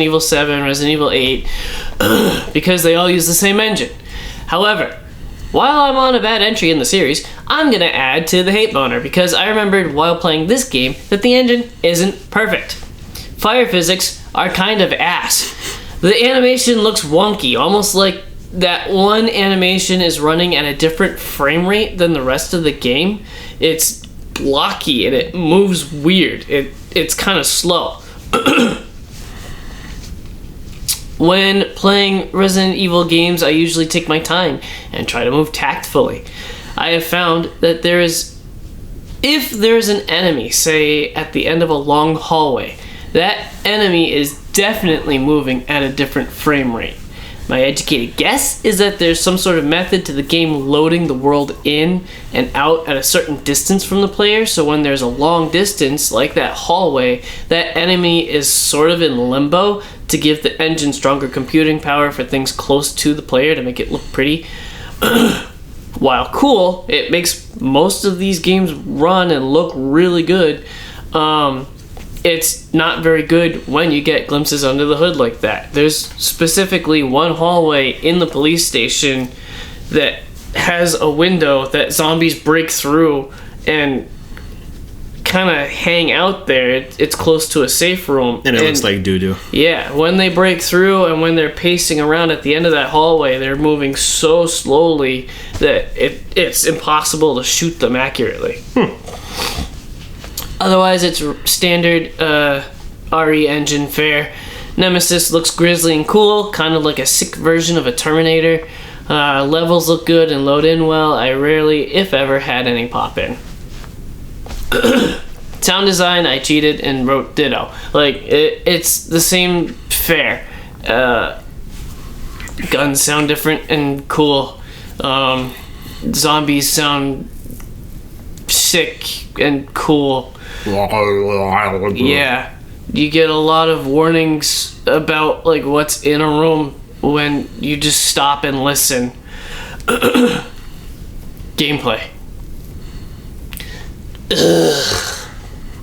Evil 7, Resident Evil 8, because they all use the same engine. However, while I'm on a bad entry in the series, I'm going to add to the hate boner because I remembered while playing this game that the engine isn't perfect. Fire physics are kind of ass. The animation looks wonky, almost like that one animation is running at a different frame rate than the rest of the game. It's blocky and it moves weird. It's kind of slow. When playing Resident Evil games, I usually take my time and try to move tactfully. I have found that if there is an enemy, say at the end of a long hallway, that enemy is definitely moving at a different frame rate. My educated guess is that there's some sort of method to the game loading the world in and out at a certain distance from the player, so when there's a long distance, like that hallway, that enemy is sort of in limbo to give the engine stronger computing power for things close to the player to make it look pretty. While cool, it makes most of these games run and look really good. It's not very good when you get glimpses under the hood like that. There's specifically one hallway in the police station that has a window that zombies break through and kind of hang out there. It's close to a safe room. And it looks like doo-doo. Yeah, when they break through and when they're pacing around at the end of that hallway, they're moving so slowly that it's impossible to shoot them accurately. Otherwise, it's standard RE engine fare. Nemesis looks grisly and cool, kind of like a sick version of a Terminator. Levels look good and load in well. I rarely, if ever, had any pop in. Sound design, I cheated and wrote ditto. Like, it's the same fare. Guns sound different and cool. Zombies sound sick and cool. Yeah, you get a lot of warnings about like what's in a room when you just stop and listen. Gameplay.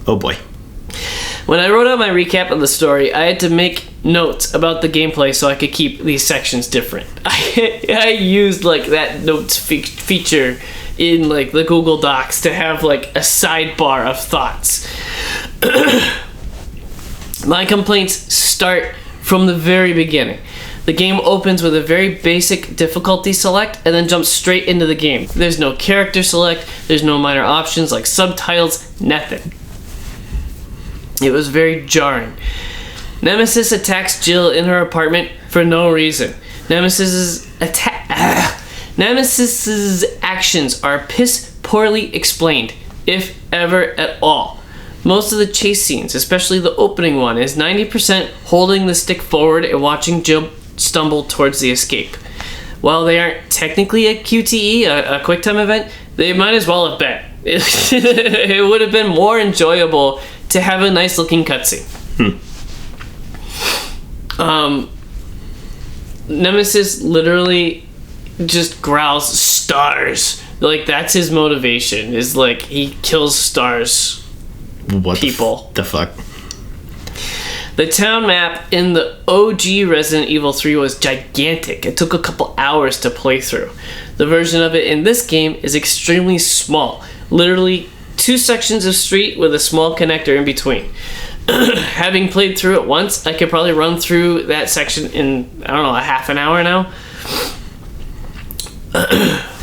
Oh boy. When I wrote out my recap of the story, I had to make notes about the gameplay so I could keep these sections different. I used like that notes feature in like the Google Docs to have like a sidebar of thoughts. My complaints start from the very beginning. The game opens with a very basic difficulty select and then jumps straight into the game. There's no character select, there's no minor options like subtitles, nothing. It was very jarring. Nemesis attacks Jill in her apartment for no reason. Nemesis's actions are piss poorly explained, if ever at all. Most of the chase scenes, especially the opening one, is 90% holding the stick forward and watching Jill stumble towards the escape. While they aren't technically a QTE, a QuickTime event, they might as well have been. It would have been more enjoyable to have a nice looking cutscene. Nemesis literally just growls stars. Like, that's his motivation, is like he kills stars. What people. The fuck? The town map in the OG Resident Evil 3 was gigantic. It took a couple hours to play through. The version of it in this game is extremely small. Literally 2 sections of street with a small connector in between. Having played through it once, I could probably run through that section in, I don't know, a half an hour now.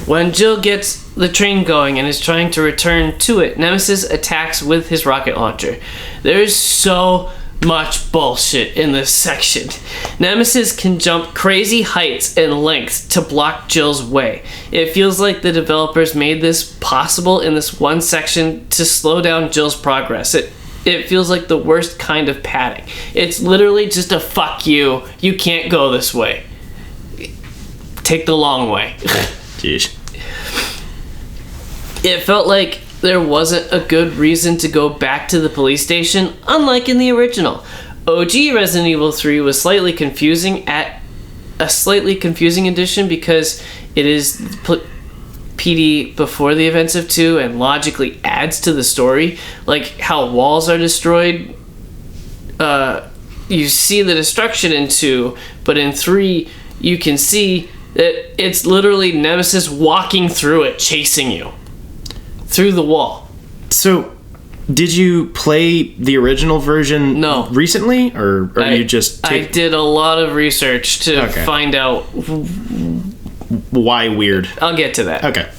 When Jill gets the train going and is trying to return to it, Nemesis attacks with his rocket launcher. There is so much bullshit in this section. Nemesis can jump crazy heights and lengths to block Jill's way. It feels like the developers made this possible in this one section to slow down Jill's progress. It feels like the worst kind of padding. It's literally just a fuck you. You can't go this way. Take the long way. Jeez. It felt like there wasn't a good reason to go back to the police station, unlike in the original. OG Resident Evil 3 was slightly confusing at a slightly confusing edition because it is PD before the events of 2 and logically adds to the story, like how walls are destroyed. You see the destruction in 2, but in 3 you can see that it's literally Nemesis walking through it, chasing you through the wall. So, did you play the original version recently, or you just... I did a lot of research to find out... Why weird? I'll get to that. Okay.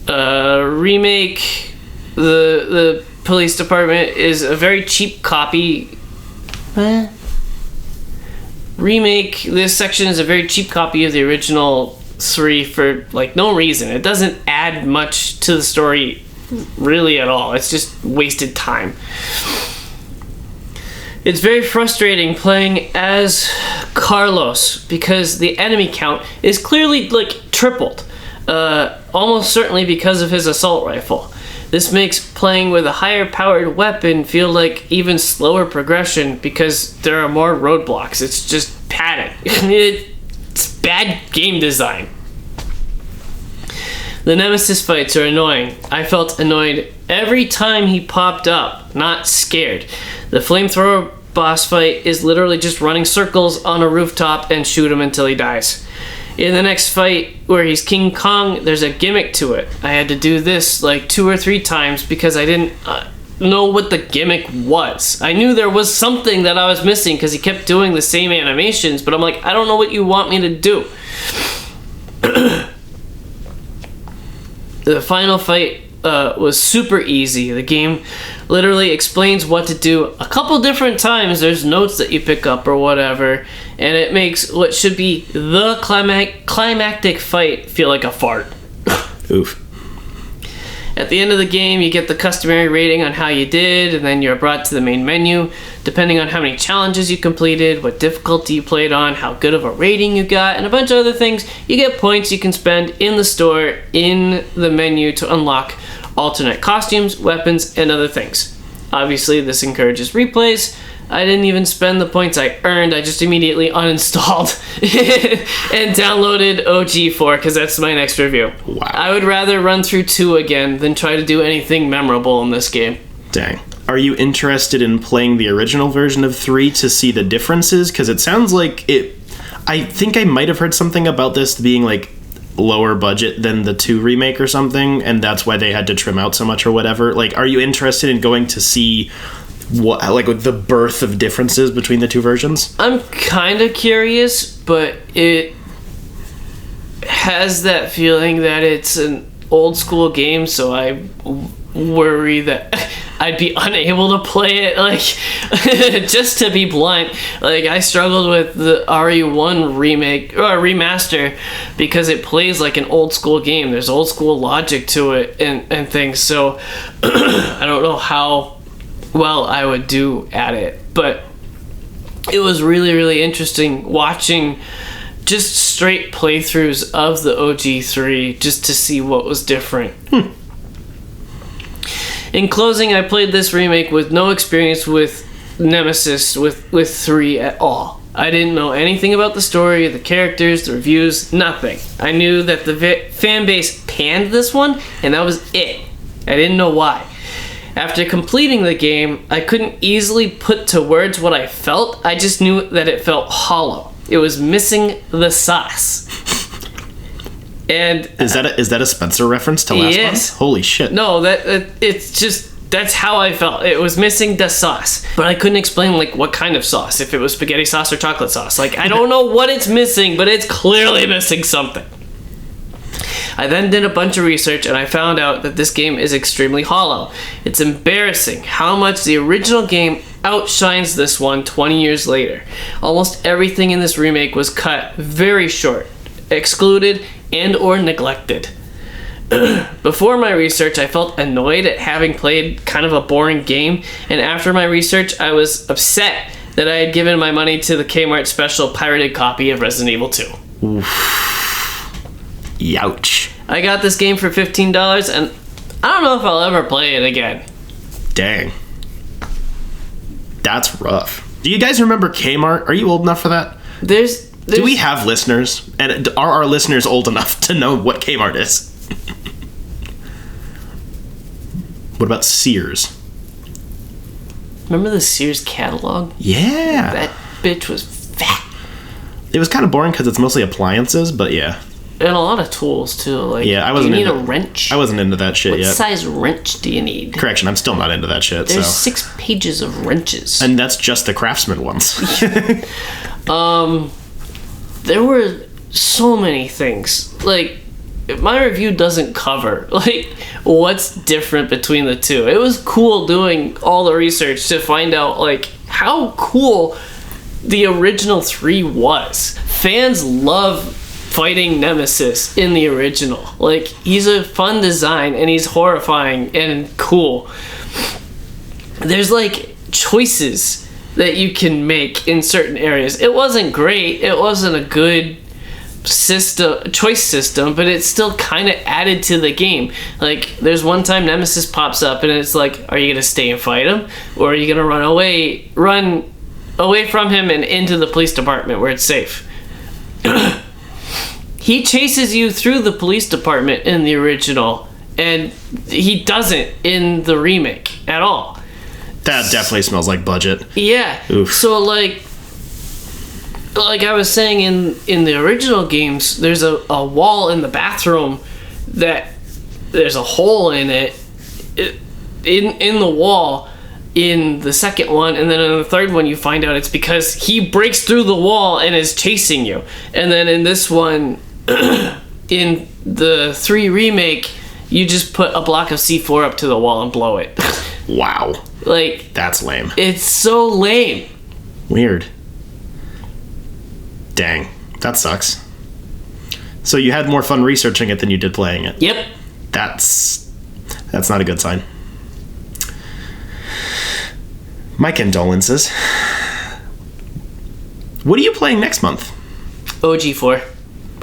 Remake, the police department is a very cheap copy... Remake, this section is a very cheap copy of the original 3 for like no reason. It doesn't add much to the story really at all. It's just wasted time. It's very frustrating playing as Carlos because the enemy count is clearly like tripled, almost certainly because of his assault rifle. This makes playing with a higher powered weapon feel like even slower progression because there are more roadblocks. It's just padding. It's bad game design. The Nemesis fights are annoying. I felt annoyed every time he popped up, not scared. The flamethrower boss fight is literally just running circles on a rooftop and shoot him until he dies. In the next fight, where he's King Kong, there's a gimmick to it. I had to do this like 2 or 3 times because I didn't know what the gimmick was. I knew there was something that I was missing because he kept doing the same animations, but I'm like, I don't know what you want me to do. The final fight was super easy. The game literally explains what to do a couple different times. There's notes that you pick up or whatever, and it makes what should be the climactic fight feel like a fart. Oof. At the end of the game, you get the customary rating on how you did, and then you're brought to the main menu. Depending on how many challenges you completed, what difficulty you played on, how good of a rating you got, and a bunch of other things, you get points you can spend in the store, in the menu, to unlock alternate costumes, weapons, and other things. Obviously, this encourages replays. I didn't even spend the points I earned. I just immediately uninstalled and downloaded OG 4 because that's my next review. Wow. I would rather run through 2 again than try to do anything memorable in this game. Dang. Are you interested in playing the original version of 3 to see the differences? Because it sounds like it... I think I might have heard something about this being like lower budget than the 2 remake or something, and that's why they had to trim out so much or whatever. Like, are you interested in going to see what, like, the birth of differences between the 2 versions? I'm kind of curious, but it has that feeling that it's an old school game, so I worry that I'd be unable to play it, like, just to be blunt. Like, I struggled with the RE1 remake, or remaster, because it plays like an old school game. There's old school logic to it and things, so I don't know how well I would do at it, but it was really, really interesting watching just straight playthroughs of the OG3 just to see what was different. In closing, I played this remake with no experience with Nemesis with 3 at all. I didn't know anything about the story, the characters, the reviews, nothing. I knew that the fan base panned this one, and that was it. I didn't know why. After completing the game, I couldn't easily put to words what I felt. I just knew that it felt hollow. It was missing the sauce. And is that a Spencer reference to last month? Holy shit. No, it's just, that's how I felt. It was missing the sauce. But I couldn't explain, like, what kind of sauce. If it was spaghetti sauce or chocolate sauce. Like, I don't know what it's missing, but it's clearly missing something. I then did a bunch of research and I found out that this game is extremely hollow. It's embarrassing how much the original game outshines this one 20 years later. Almost everything in this remake was cut very short, excluded, and or neglected. Before my research, I felt annoyed at having played kind of a boring game, and after my research, I was upset that I had given my money to the Kmart special pirated copy of Resident Evil 2. Oof. Youch. I got this game for $15, and I don't know if I'll ever play it again. Dang. That's rough. Do you guys remember Kmart? Are you old enough for that? Do we have listeners? And are our listeners old enough to know what Kmart is? What about Sears? Remember the Sears catalog? Yeah. That bitch was fat. It was kind of boring because it's mostly appliances, but yeah. And a lot of tools, too. Like, yeah, I wasn't do you need a wrench? I wasn't into that shit yet. What size wrench do you need? Correction, I'm still not into that shit. There's 6 pages of wrenches. And that's just the Craftsman ones. There were so many things. Like, my review doesn't cover, like, what's different between the two. It was cool doing all the research to find out, like, how cool the original 3 was. Fans love fighting Nemesis in the original. Like, he's a fun design, and he's horrifying and cool. There's, like, choices that you can make in certain areas. It wasn't great. It wasn't a good choice system, but it's still kind of added to the game. Like, there's one time Nemesis pops up, and it's like, are you gonna stay and fight him, or are you gonna run away from him and into the police department where it's safe? He chases you through the police department in the original, and he doesn't in the remake at all. That definitely smells like budget. Yeah. Oof. So like I was saying, in the original games, there's a wall in the bathroom that there's a hole in it in the wall in the second one, and then in the third one you find out it's because he breaks through the wall and is chasing you. And then in this one, in the 3 remake, you just put a block of C4 up to the wall and blow it. Wow. Like, that's lame. It's so lame. Weird. Dang, that sucks. So you had more fun researching it than you did playing it. Yep. That's not a good sign. My condolences. What are you playing next month? OG4.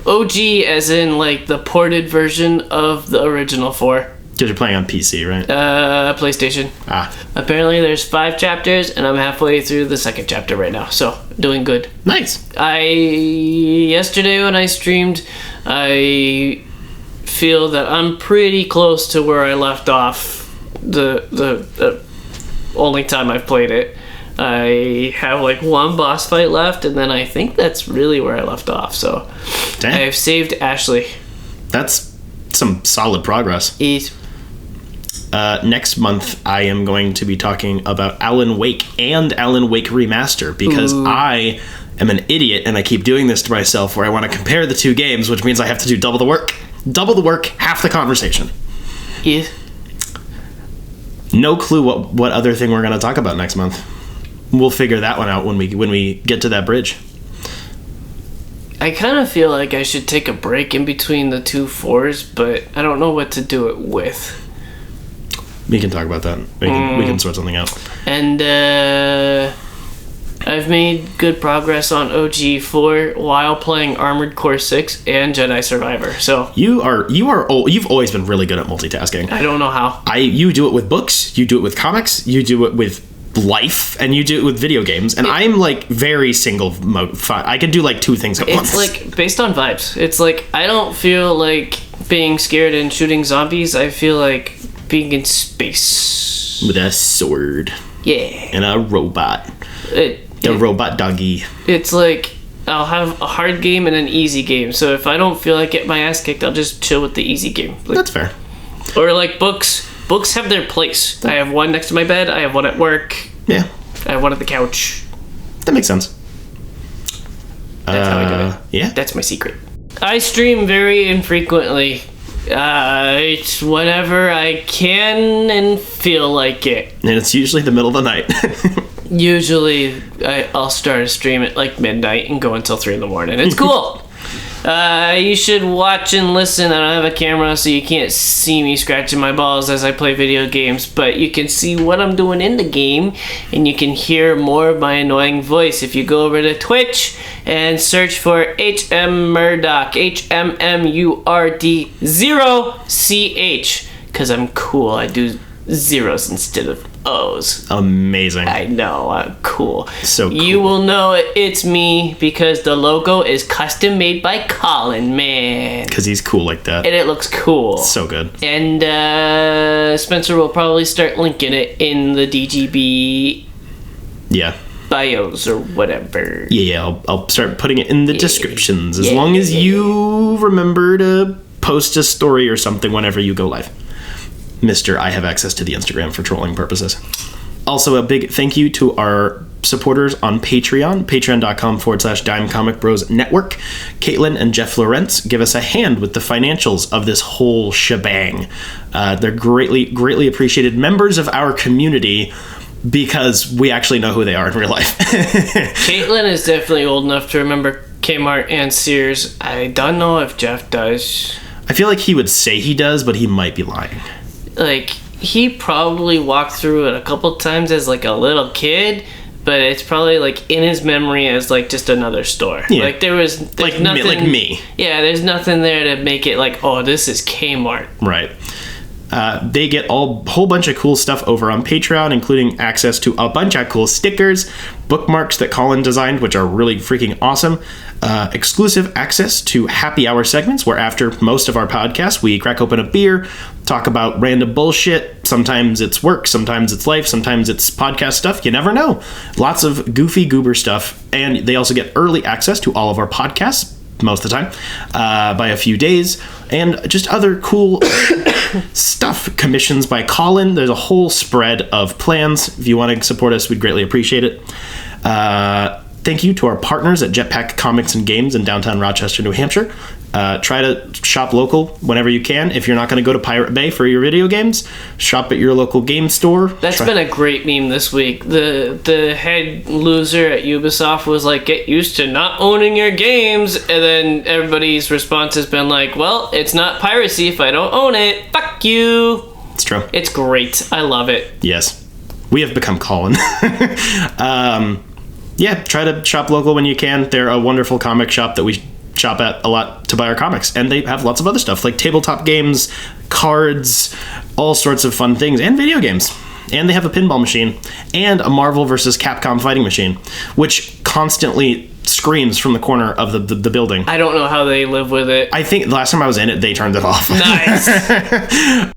OG as in, like, the ported version of the original 4. Because you're playing on PC, right? PlayStation. Ah. Apparently there's 5 chapters, and I'm halfway through the second chapter right now, so doing good. Nice. Yesterday when I streamed, I feel that I'm pretty close to where I left off the only time I've played it. I have, like, 1 boss fight left, and then I think that's really where I left off, so... Damn. I've saved Ashley. That's some solid progress. Next month, I am going to be talking about Alan Wake and Alan Wake Remaster, because I am an idiot and I keep doing this to myself where I want to compare the 2 games, which means I have to do double the work. Double the work, half the conversation. Yeah. No clue what other thing we're going to talk about next month. We'll figure that one out when we get to that bridge. I kind of feel like I should take a break in between the 2 4s, but I don't know what to do it with. We can talk about that. We can sort something out. And I've made good progress on OG4 while playing Armored Core 6 and Jedi Survivor. So you've always been really good at multitasking. I don't know how. You do it with books, you do it with comics, you do it with life, and you do it with video games. And I'm like very single mode. I can do like 2 things at once. It's like based on vibes. It's like I don't feel like being scared and shooting zombies. I feel like being in space with a sword. Yeah. And a robot. The robot doggy. It's like I'll have a hard game and an easy game. So if I don't feel like getting my ass kicked, I'll just chill with the easy game. Like, that's fair. Or like books. Books have their place. I have 1 next to my bed. I have 1 at work. Yeah. I have 1 at the couch. That makes sense. That's how I do it. Yeah. That's my secret. I stream very infrequently. It's whenever I can and feel like it. And it's usually the middle of the night. Usually, I'll start a stream at like midnight and go until 3 in the morning. It's cool. You should watch and listen. I don't have a camera, so you can't see me scratching my balls as I play video games, but you can see what I'm doing in the game, and you can hear more of my annoying voice if you go over to Twitch and search for HM Murdoch, HMMURD 0CH, because I'm cool. I do zeros instead of O's. Amazing. I know, I'm cool. So cool. You will know it's me because the logo is custom made by Colin, man. Because he's cool like that. And it looks cool. So good. And Spencer will probably start linking it in the DGB bios or whatever. Yeah, I'll start putting it in the descriptions as long as you remember to post a story or something whenever you go live. Mr. I have access to the Instagram for trolling purposes. Also, a big thank you to our supporters on Patreon, patreon.com/dimecomicbros network. Caitlin and Jeff Lawrence give us a hand with the financials of this whole shebang. They're greatly appreciated members of our community because we actually know who they are in real life. Caitlin is definitely old enough to remember Kmart and Sears. I don't know if Jeff does. I feel like he would say he does, but he might be lying. Like, he probably walked through it a couple times as like a little kid, but it's probably like in his memory as like just another store. Yeah. Like there's like nothing, like me. Yeah, there's nothing there to make it like, oh, this is Kmart. Right. They get a whole bunch of cool stuff over on Patreon, including access to a bunch of cool stickers, bookmarks that Colin designed, which are really freaking awesome, exclusive access to happy hour segments, where after most of our podcasts, we crack open a beer, talk about random bullshit. Sometimes it's work, sometimes it's life, sometimes it's podcast stuff. You never know. Lots of goofy goober stuff. And they also get early access to all of our podcasts, most of the time, by a few days, and just other cool stuff. Commissions by Colin. There's a whole spread of plans. If you want to support us, we'd greatly appreciate it. Thank you to our partners at Jetpack Comics and Games in downtown Rochester, New Hampshire. Try to shop local whenever you can. If you're not going to go to Pirate Bay for your video games, shop at your local game store. That's been a great meme this week. The head loser at Ubisoft was like, get used to not owning your games. And then everybody's response has been like, well, it's not piracy if I don't own it. Fuck you. It's true. It's great. I love it. Yes. We have become Colin. Yeah, try to shop local when you can. They're a wonderful comic shop that we shop at a lot to buy our comics. And they have lots of other stuff like tabletop games, cards, all sorts of fun things, and video games. And they have a pinball machine and a Marvel vs. Capcom fighting machine, which constantly screams from the corner of the building. I don't know how they live with it. I think the last time I was in it, they turned it off. Nice.